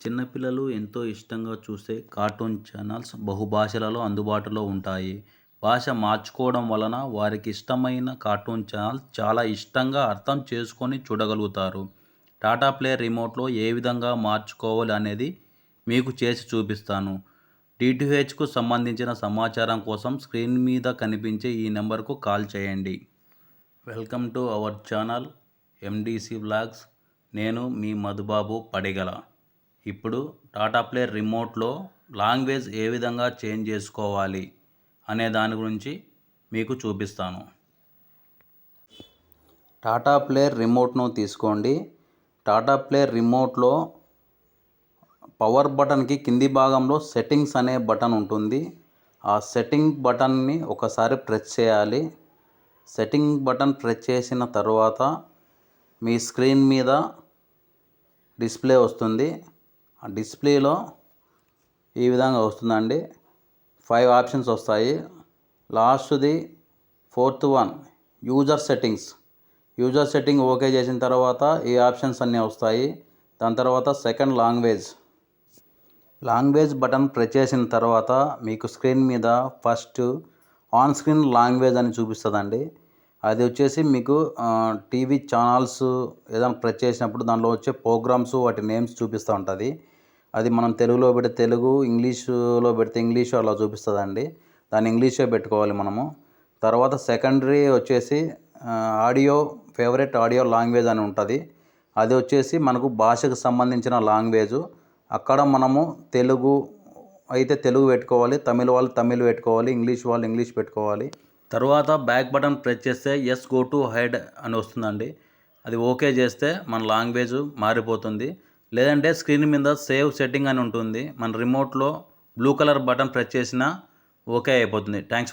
చిన్నపిల్లలు ఎంతో ఇష్టంగా చూసే కార్టూన్ ఛానల్స్ బహుభాషలలో అందుబాటులో ఉంటాయి. భాష మార్చుకోవడం వలన వారికి ఇష్టమైన కార్టూన్ ఛానల్స్ చాలా ఇష్టంగా అర్థం చేసుకొని చూడగలుగుతారు. టాటా ప్లే రిమోట్‌లో ఏ విధంగా మార్చుకోవాలి అనేది మీకు చేసి చూపిస్తాను. డీటీహెచ్‌కు సంబంధించిన సమాచారం కోసం స్క్రీన్ మీద కనిపించే ఈ నెంబర్‌కు కాల్ చేయండి. Welcome to our channel MDC vlogs. నేను మీ మధుబాబు పడిగల. ఇప్పుడు టాటా ప్లే రిమోట్లో లాంగ్వేజ్ ఏ విధంగా చేంజ్ చేసుకోవాలి అనే దాని గురించి మీకు చూపిస్తాను. టాటా ప్లే రిమోట్ను తీసుకోండి. టాటా ప్లే రిమోట్లో పవర్ బటన్కి కింది భాగంలో సెట్టింగ్స్ అనే బటన్ ఉంటుంది. ఆ సెట్టింగ్ బటన్ని ఒకసారి ప్రెస్ చేయాలి. సెట్టింగ్ బటన్ ప్రెస్ చేసిన తర్వాత మీ స్క్రీన్ మీద డిస్ప్లే వస్తుంది. ఆ డిస్ప్లేలో ఈ విధంగా వస్తుందండి. 5 ఆప్షన్స్ వస్తాయి. లాస్ట్ది 4th one user setting okay చేసిన తర్వాత ఈ ఆప్షన్స్ అన్నీ వస్తాయి. దాని తర్వాత సెకండ్ లాంగ్వేజ్ బటన్ ప్రెస్ చేసిన తర్వాత మీకు స్క్రీన్ మీద ఫస్ట్ ఆన్ స్క్రీన్ లాంగ్వేజ్ అని చూపిస్తుందండి. అది వచ్చేసి మీకు టీవీ ఛానల్స్ ఏదైనా ప్రెస్ చేసినప్పుడు దానిలో వచ్చే ప్రోగ్రామ్స్ వాటి నేమ్స్ చూపిస్తూ ఉంటుంది. అది మనం తెలుగులో పెడితే తెలుగు, ఇంగ్లీషులో పెడితే ఇంగ్లీషు అలా చూపిస్తుందండి. దాన్ని ఇంగ్లీషే పెట్టుకోవాలి మనము. తర్వాత సెకండరీ వచ్చేసి ఫేవరెట్ ఆడియో లాంగ్వేజ్ అని ఉంటుంది. అది వచ్చేసి మనకు భాషకు సంబంధించిన లాంగ్వేజు. అక్కడ మనము తెలుగు అయితే తెలుగు పెట్టుకోవాలి, తమిళ వాళ్ళు తమిళ్ పెట్టుకోవాలి, ఇంగ్లీష్ వాళ్ళు ఇంగ్లీష్ పెట్టుకోవాలి. తర్వాత బ్యాక్ బటన్ ప్రెస్ చేస్తే ఎస్ గో టు హైడ్ అని వస్తుందండి. అది ఓకే చేస్తే మన లాంగ్వేజ్ మారిపోతుంది. లేదంటే స్క్రీన్ మీద సేవ్ సెట్టింగ్ అని ఉంటుంది. మన రిమోట్లో బ్లూ కలర్ బటన్ ప్రెస్ చేసినా ఓకే అయిపోతుంది. Thanks for